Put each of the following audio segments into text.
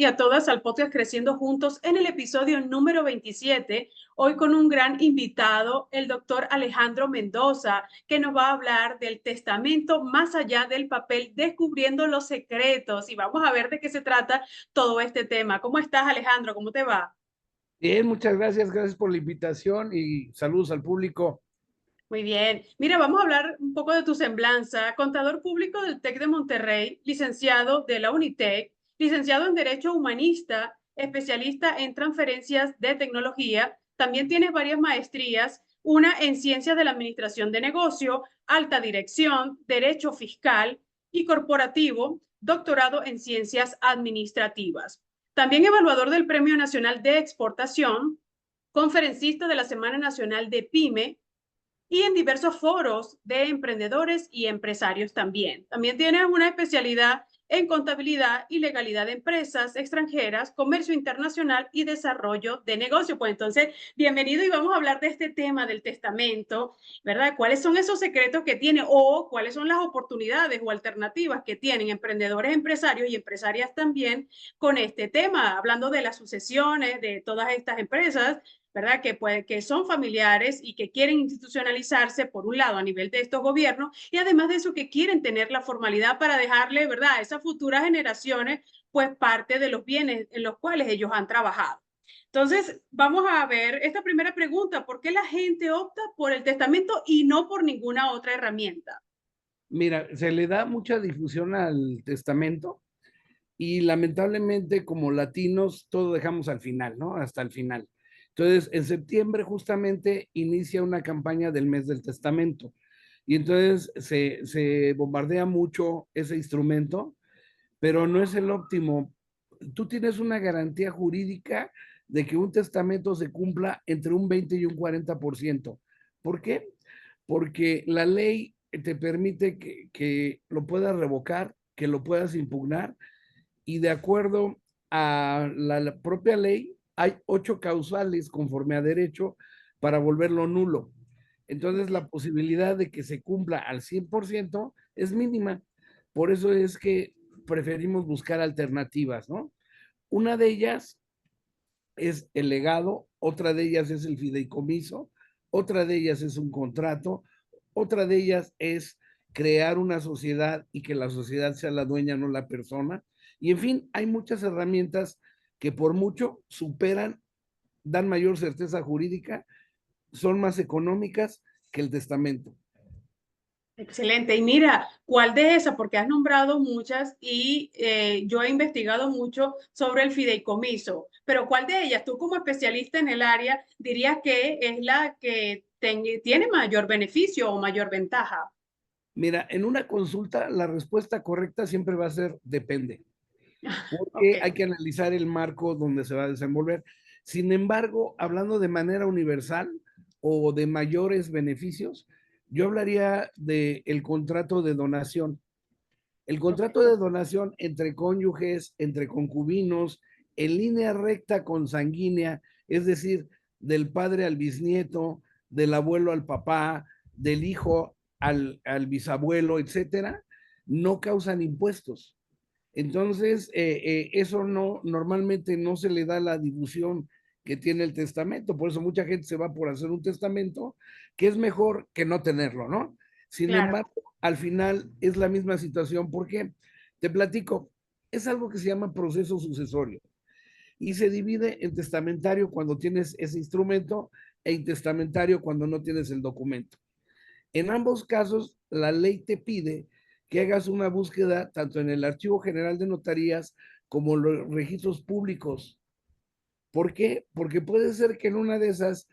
y a todas al podcast Creciendo Juntos en el episodio número 27. Hoy con un gran invitado, el doctor Alejandro Mendoza, que nos va a hablar del testamento más allá del papel, descubriendo los secretos. Y vamos a ver de qué se trata todo este tema. ¿Cómo estás, Alejandro? ¿Cómo te va? Bien, muchas gracias, gracias por la invitación y saludos al público. Muy bien. Mira, vamos a hablar un poco de tu semblanza. Contador público del TEC de Monterrey, licenciado de la UNITEC, licenciado en Derecho Humanista, especialista en transferencias de tecnología. También tienes varias maestrías, una en Ciencias de la Administración de Negocio, Alta Dirección, Derecho Fiscal y Corporativo, doctorado en Ciencias Administrativas. También evaluador del Premio Nacional de Exportación, conferencista de la Semana Nacional de PYME, y en diversos foros de emprendedores y empresarios también. También tiene una especialidad en contabilidad y legalidad de empresas extranjeras, comercio internacional y desarrollo de negocio. Pues entonces, bienvenido y vamos a hablar de este tema del testamento, ¿verdad? ¿Cuáles son esos secretos que tiene o cuáles son las oportunidades o alternativas que tienen emprendedores, empresarios y empresarias también con este tema? Hablando de las sucesiones de todas estas empresas, ¿verdad? Que son familiares y que quieren institucionalizarse, por un lado, a nivel de estos gobiernos, y además de eso, que quieren tener la formalidad para dejarle, ¿verdad?, a esas futuras generaciones, pues parte de los bienes en los cuales ellos han trabajado. Entonces, vamos a ver esta primera pregunta: ¿por qué la gente opta por el testamento y no por ninguna otra herramienta? Mira, se le da mucha difusión al testamento y lamentablemente como latinos todo dejamos al final, ¿no? Hasta el final. Entonces, en septiembre justamente inicia una campaña del mes del testamento y entonces se bombardea mucho ese instrumento, pero no es el óptimo. Tú tienes una garantía jurídica de que un testamento se cumpla entre un 20 y un 40%. ¿Por qué? Porque la ley te permite que lo puedas revocar, que lo puedas impugnar, y de acuerdo a la propia ley, hay 8 causales conforme a derecho para volverlo nulo. Entonces, la posibilidad de que se cumpla al 100% es mínima. Por eso es que preferimos buscar alternativas, ¿no? Una de ellas es el legado, otra de ellas es el fideicomiso, otra de ellas es un contrato, otra de ellas es crear una sociedad y que la sociedad sea la dueña, no la persona. Y en fin, hay muchas herramientas que por mucho superan, dan mayor certeza jurídica, son más económicas que el testamento. Excelente. Y mira, ¿cuál de esas? Porque has nombrado muchas y yo he investigado mucho sobre el fideicomiso, pero ¿cuál de ellas, tú como especialista en el área, dirías que es la que tiene mayor beneficio o mayor ventaja? Mira, en una consulta la respuesta correcta siempre va a ser depende, Ok. porque hay que analizar el marco donde se va a desenvolver. Sin embargo, hablando de manera universal o de mayores beneficios, yo hablaría del contrato de donación. El Ok. contrato de donación entre cónyuges, entre concubinos, en línea recta consanguínea, es decir, del padre al bisnieto, del abuelo al papá, del hijo al bisabuelo, etcétera, no causan impuestos. Entonces, eso no, normalmente no se le da la difusión que tiene el testamento. Por eso mucha gente se va por hacer un testamento, que es mejor que no tenerlo, ¿no? Sin Claro. embargo, al final es la misma situación. ¿Por qué? Te platico, es algo que se llama proceso sucesorio y se divide en testamentario cuando tienes ese instrumento e intestamentario cuando no tienes el documento. En ambos casos, la ley te pide que hagas una búsqueda tanto en el Archivo General de Notarías como en los registros públicos. ¿Por qué? Porque puede ser que en una de esas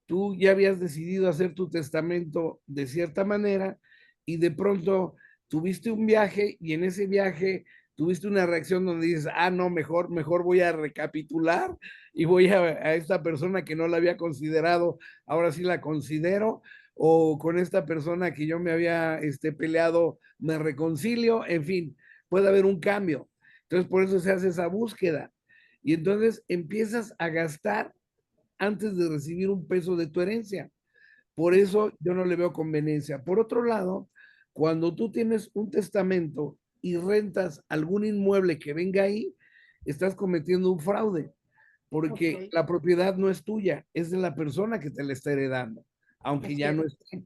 tú ya habías decidido hacer tu testamento de cierta manera y de pronto tuviste un viaje y en ese viaje tuviste una reacción donde dices, ah, no, mejor voy a recapitular y voy a esta persona que no la había considerado, ahora sí la considero, o con esta persona que yo me había peleado, me reconcilio, en fin, puede haber un cambio. Entonces, por eso se hace esa búsqueda. Y entonces empiezas a gastar antes de recibir un peso de tu herencia. Por eso yo no le veo conveniencia. Por otro lado, cuando tú tienes un testamento y rentas algún inmueble que venga ahí, estás cometiendo un fraude, porque Ok. la propiedad no es tuya, es de la persona que te la está heredando, aunque Así ya no es. esté.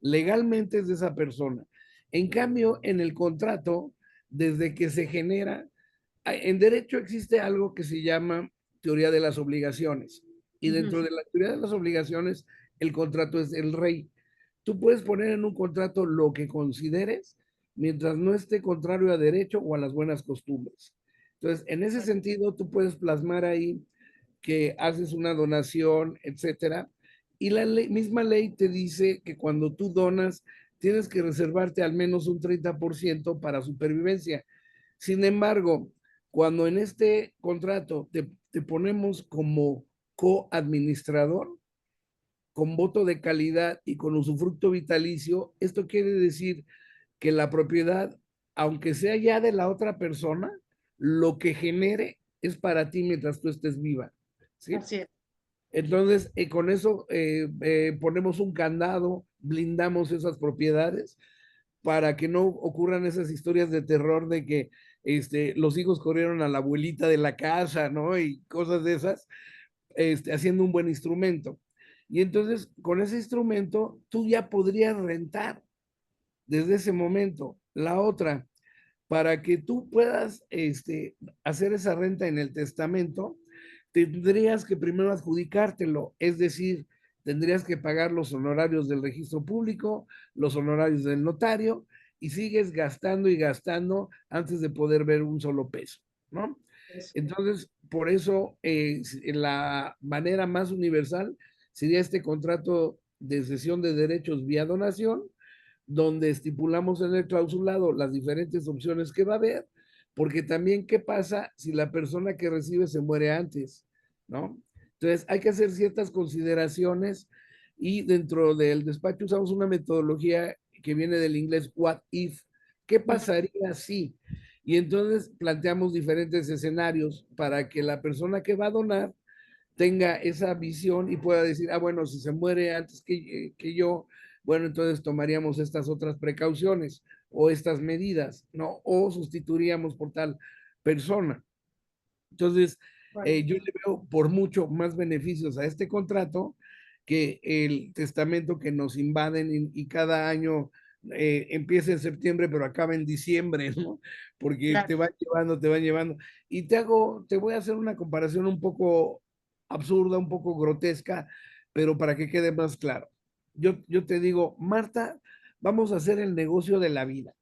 Legalmente es de esa persona. En cambio, en el contrato, desde que se genera, en derecho existe algo que se llama teoría de las obligaciones. Y dentro Ujú. de la teoría de las obligaciones, el contrato es el rey. Tú puedes poner en un contrato lo que consideres mientras no esté contrario a derecho o a las buenas costumbres. Entonces, en ese sentido, tú puedes plasmar ahí que haces una donación, etcétera, y la misma ley te dice que cuando tú donas, tienes que reservarte al menos un 30% para supervivencia. Sin embargo, cuando en este contrato te ponemos como coadministrador, con voto de calidad y con usufructo vitalicio, esto quiere decir que la propiedad, aunque sea ya de la otra persona, lo que genere es para ti mientras tú estés viva. ¿Sí? Así es. Entonces, con eso ponemos un candado, blindamos esas propiedades para que no ocurran esas historias de terror de que los hijos corrieron a la abuelita de la casa, ¿no? Y cosas de esas, haciendo un buen instrumento. Y entonces, con ese instrumento, tú ya podrías rentar desde ese momento. La otra, para que tú puedas hacer esa renta en el testamento, tendrías que primero adjudicártelo, es decir, tendrías que pagar los honorarios del registro público, los honorarios del notario, y sigues gastando y gastando antes de poder ver un solo peso, ¿no? Eso. Entonces, por eso, la manera más universal sería este contrato de cesión de derechos vía donación, donde estipulamos en el clausulado las diferentes opciones que va a haber, porque también qué pasa si la persona que recibe se muere antes, ¿no? Entonces hay que hacer ciertas consideraciones y dentro del despacho usamos una metodología que viene del inglés what if, ¿qué pasaría si? Y entonces planteamos diferentes escenarios para que la persona que va a donar tenga esa visión y pueda decir, ah, bueno, si se muere antes que yo, bueno, entonces tomaríamos estas otras precauciones o estas medidas, ¿no? O sustituiríamos por tal persona. Entonces, Bueno, yo le veo por mucho más beneficios a este contrato que el testamento que nos invaden y cada año empieza en septiembre, pero acaba en diciembre, ¿no? Porque claro. te van llevando, te van llevando. Y te voy a hacer una comparación un poco absurda, un poco grotesca, pero para que quede más claro. Yo te digo, Marta, vamos a hacer el negocio de la vida.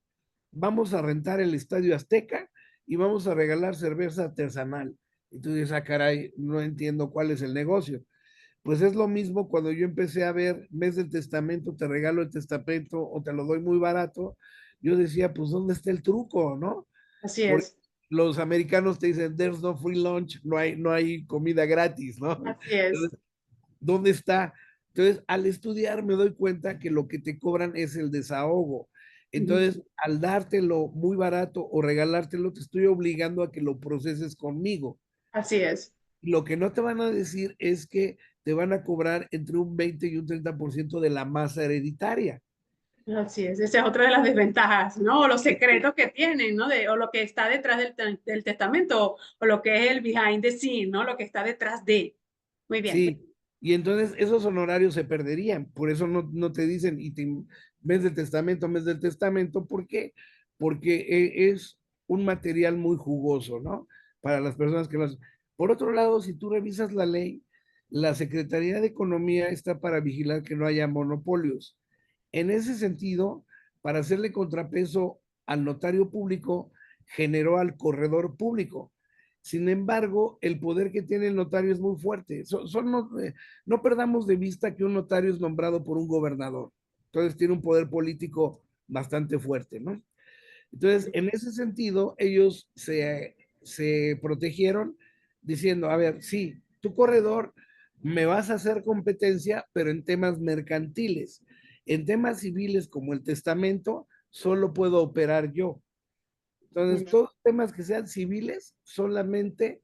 Vamos a rentar el Estadio Azteca y vamos a regalar cerveza artesanal. Y tú dices, ah, caray, no entiendo cuál es el negocio. Pues es lo mismo cuando yo empecé a ver mes del testamento, te regalo el testamento o te lo doy muy barato. Yo decía, pues, ¿dónde está el truco, no? Así Porque es. los americanos te dicen, there's no free lunch, no hay comida gratis, ¿no? Así es. Entonces, ¿dónde está? Entonces, al estudiar me doy cuenta que lo que te cobran es el desahogo. Ujú. Entonces, al dártelo muy barato o regalártelo, te estoy obligando a que lo proceses conmigo. Así es. Lo que no te van a decir es que te van a cobrar entre un 20 y un 30% de la masa hereditaria. Así es. Esa es otra de las desventajas, ¿no? O los secretos que tienen, ¿no? O lo que está detrás del testamento, o lo que es el behind the scene, ¿no? Lo que está detrás de. Muy bien. Sí, y entonces esos honorarios se perderían, por eso no te dicen mes del testamento, ¿por qué? Porque es un material muy jugoso, ¿no? Para las personas que las... Por otro lado, si tú revisas la ley, la Secretaría de Economía está para vigilar que no haya monopolios. En ese sentido, para hacerle contrapeso al notario público, generó al corredor público. Sin embargo, el poder que tiene el notario es muy fuerte. No perdamos de vista que un notario es nombrado por un gobernador. Entonces tiene un poder político bastante fuerte, ¿no? Entonces, en ese sentido, ellos se protegieron diciendo, a ver, sí, tu corredor me vas a hacer competencia, pero en temas mercantiles. En temas civiles como el testamento, solo puedo operar yo. Entonces, todos los temas que sean civiles, solamente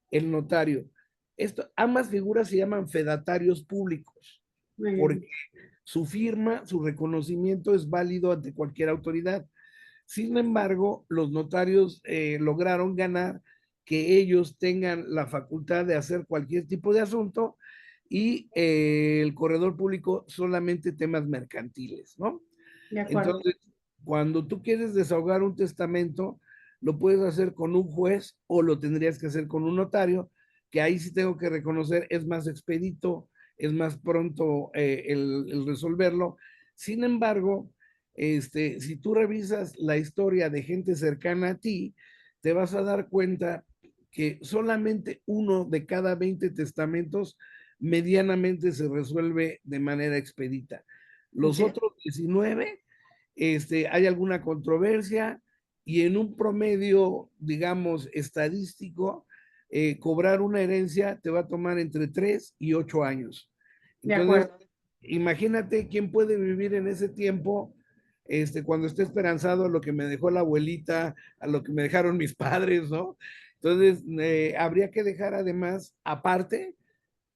el notario. Ambas figuras se llaman fedatarios públicos, Muy porque bien. su firma, su reconocimiento es válido ante cualquier autoridad. Sin embargo, los notarios lograron ganar que ellos tengan la facultad de hacer cualquier tipo de asunto y el corredor público solamente temas mercantiles, ¿no? De acuerdo. Entonces, cuando tú quieres desahogar un testamento, lo puedes hacer con un juez o lo tendrías que hacer con un notario, que ahí sí tengo que reconocer es más expedito, es más pronto el resolverlo. Sin embargo, si tú revisas la historia de gente cercana a ti, te vas a dar cuenta que solamente uno de cada 20 testamentos medianamente se resuelve de manera expedita. Los Así es. otros 19, hay alguna controversia y en un promedio, digamos, estadístico, cobrar una herencia te va a tomar entre 3 y 8 años. De Entonces, acuerdo. imagínate quién puede vivir en ese tiempo, cuando esté esperanzado a lo que me dejó la abuelita, a lo que me dejaron mis padres, ¿no? Entonces, habría que dejar además, aparte,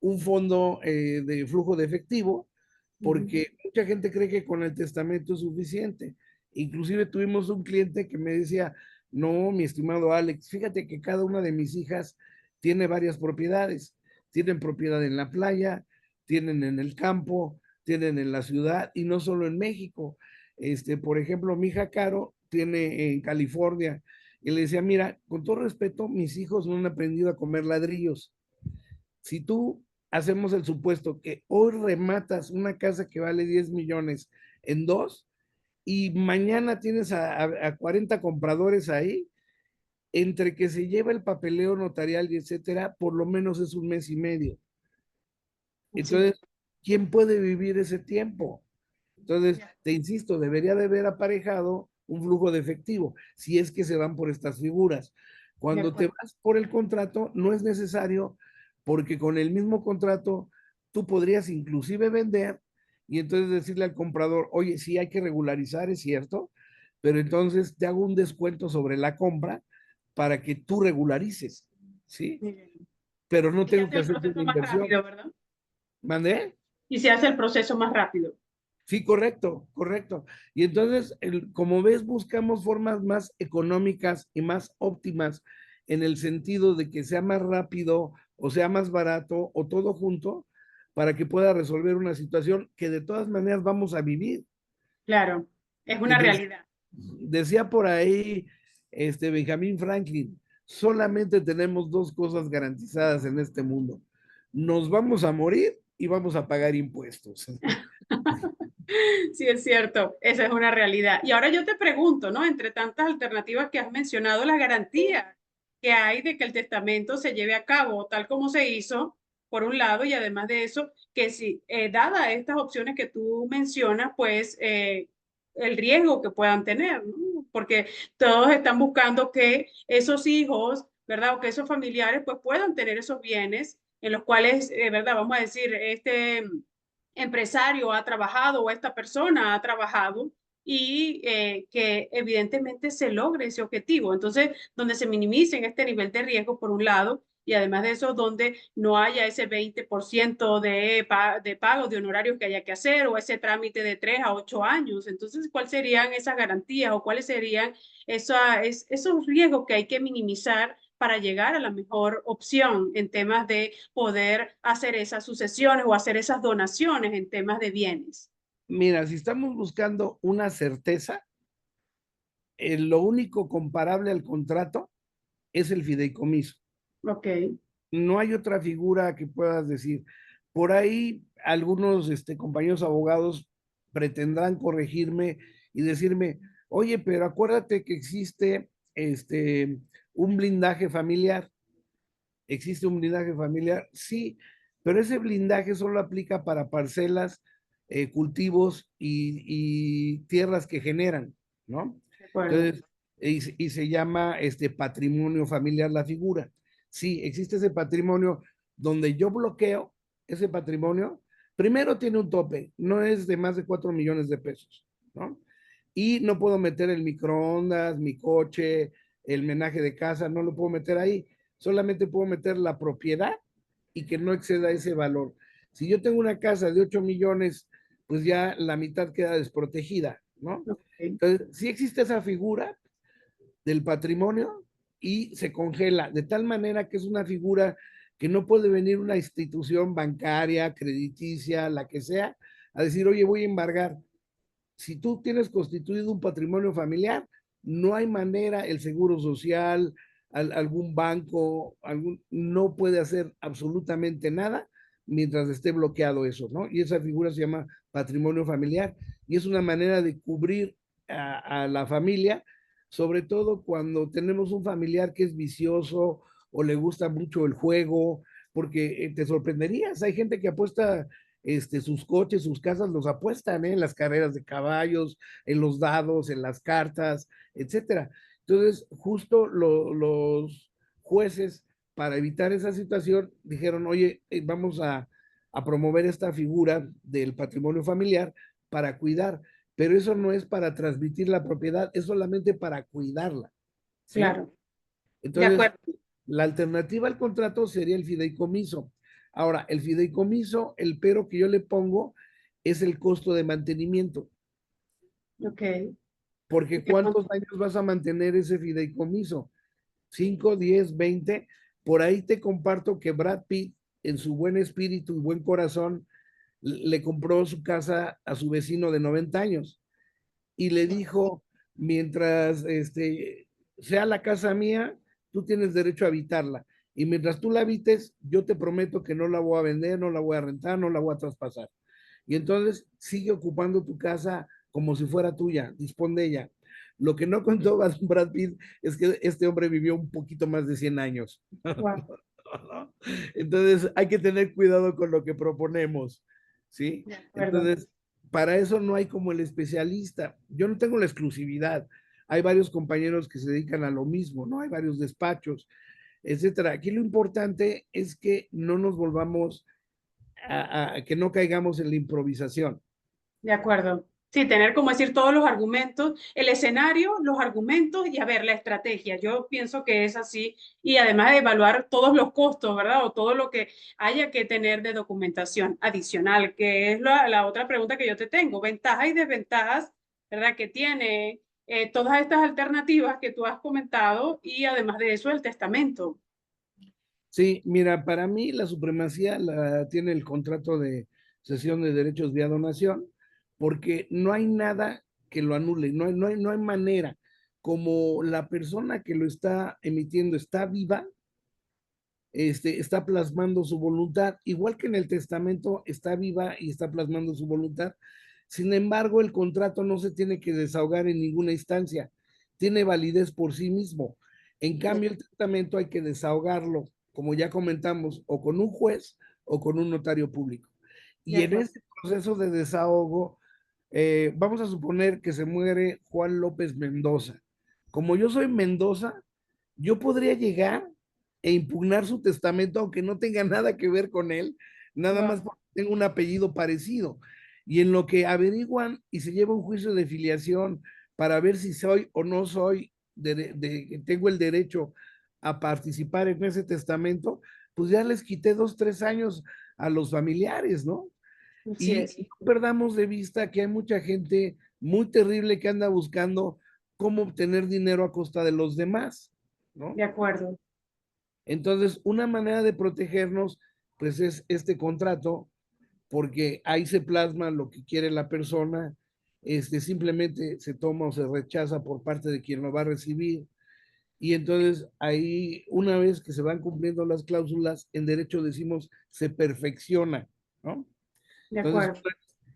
un fondo de flujo de efectivo, Ujú. porque mucha gente cree que con el testamento es suficiente. Inclusive tuvimos un cliente que me decía, no, mi estimado Alex, fíjate que cada una de mis hijas tiene varias propiedades. Tienen propiedad en la playa, tienen en el campo, tienen en la ciudad y no solo en México. Por ejemplo, mi hija Caro tiene en California y le decía, mira, con todo respeto, mis hijos no han aprendido a comer ladrillos. Si tú hacemos el supuesto que hoy rematas una casa que vale 10 millones en dos y mañana tienes a 40 compradores ahí, entre que se lleva el papeleo notarial y etcétera, por lo menos es un mes y medio. Así es. Entonces, ¿quién puede vivir ese tiempo? Entonces, te insisto, debería de haber aparejado un flujo de efectivo, si es que se van por estas figuras. De Cuando te acuerdo. vas por el contrato, no es necesario, porque con el mismo contrato tú podrías inclusive vender y entonces decirle al comprador, oye, sí hay que regularizar, es cierto, pero entonces te hago un descuento sobre la compra para que tú regularices, ¿sí? Muy bien. Pero no Y se tengo hace que el hacerte proceso una más inversión. rápido, ¿verdad? ¿Mandé? Y se hace el proceso más rápido. Sí, correcto, correcto. Y entonces, como ves, buscamos formas más económicas y más óptimas en el sentido de que sea más rápido o sea más barato o todo junto para que pueda resolver una situación que de todas maneras vamos a vivir. Claro, es una De- realidad. decía por ahí Benjamin Franklin, solamente tenemos dos cosas garantizadas en este mundo. Nos vamos a morir y vamos a pagar impuestos. Sí, es cierto, esa es una realidad. Y ahora yo te pregunto, ¿no? Entre tantas alternativas que has mencionado, la garantía que hay de que el testamento se lleve a cabo tal como se hizo, por un lado, y además de eso, que si, dada estas opciones que tú mencionas, pues el riesgo que puedan tener, ¿no? Porque todos están buscando que esos hijos, ¿verdad? O que esos familiares, pues puedan tener esos bienes en los cuales, ¿verdad? Vamos a decir, este empresario ha trabajado o esta persona ha trabajado y que evidentemente se logre ese objetivo. Entonces, donde se minimicen este nivel de riesgo por un lado y además de eso, donde no haya ese 20% de pago de honorarios que haya que hacer o ese trámite de 3 a 8 años. Entonces, ¿cuáles serían esas garantías o cuáles serían esos riesgos que hay que minimizar para llegar a la mejor opción en temas de poder hacer esas sucesiones o hacer esas donaciones en temas de bienes? Mira, si estamos buscando una certeza, lo único comparable al contrato es el fideicomiso. Ok, No hay otra figura que puedas decir. Por ahí algunos compañeros abogados pretendrán corregirme y decirme, oye, pero acuérdate que existe un blindaje familiar. ¿Existe un blindaje familiar? Sí, pero ese blindaje solo aplica para parcelas, cultivos y tierras que generan, ¿no? de acuerdo. Entonces, y se llama patrimonio familiar la figura. Sí, existe ese patrimonio donde yo bloqueo ese patrimonio. Primero tiene un tope, no es de más de 4 millones de pesos, ¿no? Y no puedo meter el microondas, mi coche, el menaje de casa, no lo puedo meter ahí. Solamente puedo meter la propiedad y que no exceda ese valor. Si yo tengo una casa de 8 millones, pues ya la mitad queda desprotegida, ¿no? Ok, Entonces, sí existe esa figura del patrimonio y se congela, de tal manera que es una figura que no puede venir una institución bancaria, crediticia, la que sea, a decir, oye, voy a embargar. Si tú tienes constituido un patrimonio familiar, no hay manera, el Seguro Social, algún banco, no puede hacer absolutamente nada mientras esté bloqueado eso, ¿no? Y esa figura se llama patrimonio familiar y es una manera de cubrir a la familia, sobre todo cuando tenemos un familiar que es vicioso o le gusta mucho el juego, porque te sorprenderías, hay gente que apuesta sus coches, sus casas los apuestan, ¿eh? En las carreras de caballos, en los dados, en las cartas, etcétera. Entonces, justo los jueces, para evitar esa situación, dijeron, oye, vamos a promover esta figura del patrimonio familiar para cuidar, pero eso no es para transmitir la propiedad, es solamente para cuidarla, ¿sí? Claro, de Entonces, acuerdo. la alternativa al contrato sería el fideicomiso. Ahora, el fideicomiso, el pero que yo le pongo es el costo de mantenimiento, Ok. porque ¿cuántos años vas a mantener ese fideicomiso? 5, 10, 20. Por ahí te comparto que Brad Pitt, en su buen espíritu y buen corazón, le compró su casa a su vecino de 90 años y le dijo, mientras sea la casa mía, tú tienes derecho a habitarla. Y mientras tú la habites, yo te prometo que no la voy a vender, no la voy a rentar, no la voy a traspasar. Y entonces sigue ocupando tu casa como si fuera tuya, dispón de ella. Lo que no contó Brad Pitt es que este hombre vivió un poquito más de 100 años. Wow, Entonces hay que tener cuidado con lo que proponemos, ¿sí? de acuerdo. Entonces, para eso no hay como el especialista. Yo no tengo la exclusividad. Hay varios compañeros que se dedican a lo mismo, ¿no? Hay varios despachos, etcétera. Aquí lo importante es que no nos volvamos que no caigamos en la improvisación. De acuerdo. Sí, tener como decir todos los argumentos, el escenario, los argumentos y a ver la estrategia. Yo pienso que es así y además de evaluar todos los costos, ¿verdad? O todo lo que haya que tener de documentación adicional, que es la otra pregunta que yo te tengo. Ventajas y desventajas, ¿verdad? Que tiene todas estas alternativas que tú has comentado y además de eso el testamento. Sí, mira, para mí la supremacía la tiene el contrato de cesión de derechos vía donación, porque no hay nada que lo anule, no hay manera. Como la persona que lo está emitiendo está viva, está plasmando su voluntad, igual que en el testamento está viva y está plasmando su voluntad. Sin embargo, el contrato no se tiene que desahogar en ninguna instancia, tiene validez por sí mismo. En cambio, el testamento hay que desahogarlo, como ya comentamos, o con un juez o con un notario público. De Y en acuerdo. ese proceso de desahogo, vamos a suponer que se muere Juan López Mendoza. Como yo soy Mendoza, yo podría llegar e impugnar su testamento, aunque no tenga nada que ver con él, nada más Wow. porque tengo un apellido parecido. Y en lo que averiguan y se lleva un juicio de filiación para ver si soy o no soy, tengo el derecho a participar en ese testamento, pues ya les quité 2, 3 años a los familiares, ¿no? Así Y es. no perdamos de vista que hay mucha gente muy terrible que anda buscando cómo obtener dinero a costa de los demás, ¿no? De acuerdo. Entonces, una manera de protegernos, pues es este contrato, porque ahí se plasma lo que quiere la persona, simplemente se toma o se rechaza por parte de quien lo va a recibir. Y entonces ahí, una vez que se van cumpliendo las cláusulas, en derecho decimos se perfecciona, ¿no? De Entonces, acuerdo.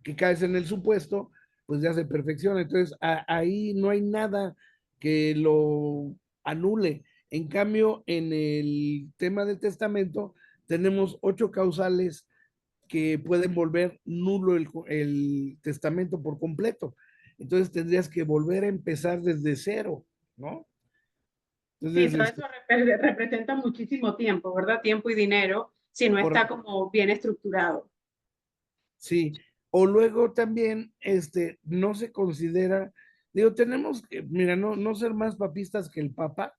que caes en el supuesto, pues ya se perfecciona. Entonces, ahí no hay nada que lo anule. En cambio, en el tema del testamento, tenemos 8 causales que pueden volver nulo el testamento por completo. Entonces, tendrías que volver a empezar desde cero, ¿no? Sí, Entonces, todo eso representa muchísimo tiempo, ¿verdad? Tiempo y dinero si no está correcto. como bien estructurado. Sí, o luego también, no se considera, digo, tenemos que, mira, no ser más papistas que el Papa.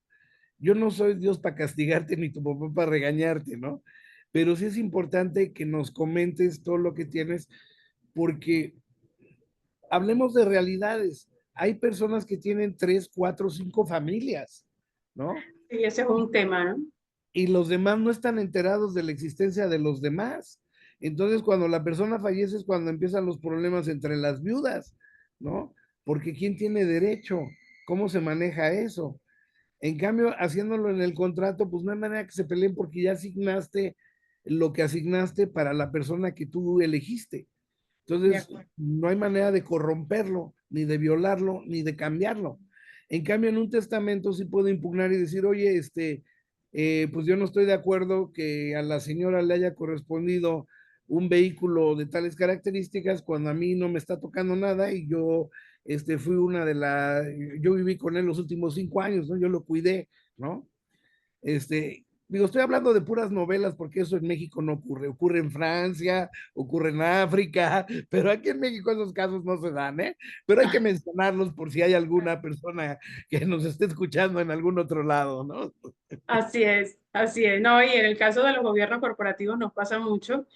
Yo no soy Dios para castigarte ni tu papá para regañarte, ¿no? Pero sí es importante que nos comentes todo lo que tienes, porque hablemos de realidades. Hay personas que tienen 3, 4, 5 familias, ¿no? Y ese es un tema, ¿no? Y los demás no están enterados de la existencia de los demás. Entonces, cuando la persona fallece es cuando empiezan los problemas entre las viudas, ¿no? Porque ¿quién tiene derecho? ¿Cómo se maneja eso? En cambio, haciéndolo en el contrato, pues no hay manera que se peleen porque ya asignaste lo que asignaste para la persona que tú elegiste. De Entonces, acuerdo. no hay manera de corromperlo, ni de violarlo, ni de cambiarlo. En cambio, en un testamento sí puedo impugnar y decir, oye, pues yo no estoy de acuerdo que a la señora le haya correspondido un vehículo de tales características cuando a mí no me está tocando nada y yo fui yo viví con él los últimos 5 años, ¿no? Yo lo cuidé, ¿no? Digo, estoy hablando de puras novelas porque eso en México no ocurre. Ocurre en Francia, ocurre en África, pero aquí en México esos casos no se dan, ¿eh? Pero hay que mencionarlos por si hay alguna persona que nos esté escuchando en algún otro lado, ¿no? Así es, así es. No, y en el caso de los gobiernos corporativos nos pasa mucho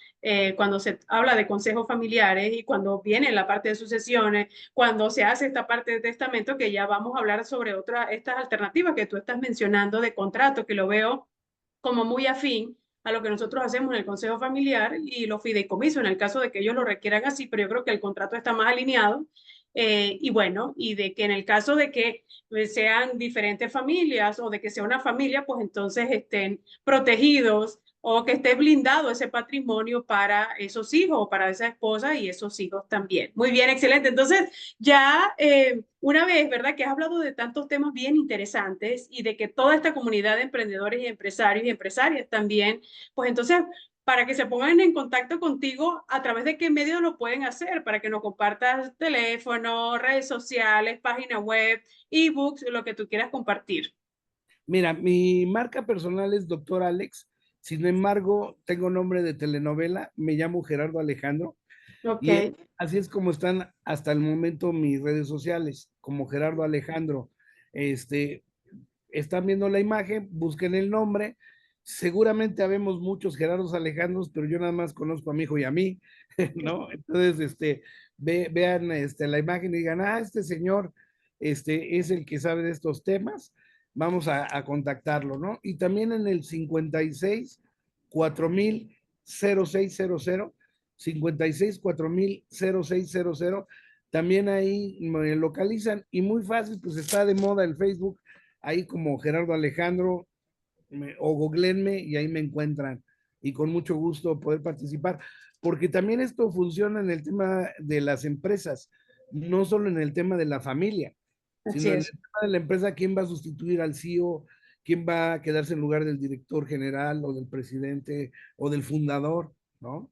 cuando se habla de consejos familiares y cuando viene la parte de sucesiones, cuando se hace esta parte de testamento, que ya vamos a hablar sobre estas alternativas que tú estás mencionando de contrato, que lo veo como muy afín a lo que nosotros hacemos en el consejo familiar y los fideicomisos, en el caso de que ellos lo requieran así, pero yo creo que el contrato está más alineado. Y bueno, y de que en el caso de que sean diferentes familias o de que sea una familia, pues entonces estén protegidos o que esté blindado ese patrimonio para esos hijos o para esa esposa y esos hijos también. Muy bien, excelente. Entonces, ya una vez, ¿verdad? Que has hablado de tantos temas bien interesantes y de que toda esta comunidad de emprendedores y empresarios y empresarias también, pues entonces para que se pongan en contacto contigo, ¿a través de qué medios lo pueden hacer? Para que nos compartas teléfono, redes sociales, página web, ebooks, lo que tú quieras compartir. Mira, mi marca personal es Doctor Alex. Sin embargo, tengo nombre de telenovela, me llamo Gerardo Alejandro Ok, y así es como están hasta el momento mis redes sociales, como Gerardo Alejandro. Este, Están viendo la imagen, busquen el nombre. Seguramente habemos muchos Gerardos Alejandros, pero yo nada más conozco a mi hijo y a mí, ¿no? Entonces, vean la imagen y digan, ah, este señor es el que sabe de estos temas, vamos a contactarlo, ¿no? Y también en el 56 4000 0600, 56 4000 0600, también ahí me localizan y muy fácil, pues está de moda el Facebook, ahí como Gerardo Alejandro, o googleenme y ahí me encuentran y con mucho gusto poder participar, porque también esto funciona en el tema de las empresas, no solo en el tema de la familia, así sino en el es. tema de la empresa, quién va a sustituir al CEO, quién va a quedarse en lugar del director general o del presidente o del fundador, ¿no?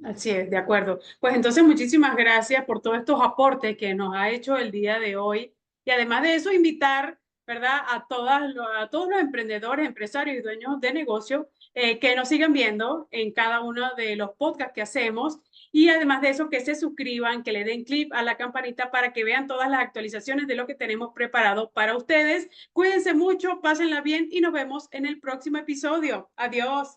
Así es, de acuerdo. Pues entonces muchísimas gracias por todos estos aportes que nos ha hecho el día de hoy. Y además de eso, invitar, ¿verdad? A todos los emprendedores, empresarios y dueños de negocio que nos sigan viendo en cada uno de los podcasts que hacemos. Y además de eso, que se suscriban, que le den clic a la campanita para que vean todas las actualizaciones de lo que tenemos preparado para ustedes. Cuídense mucho, pásenla bien y nos vemos en el próximo episodio. Adiós.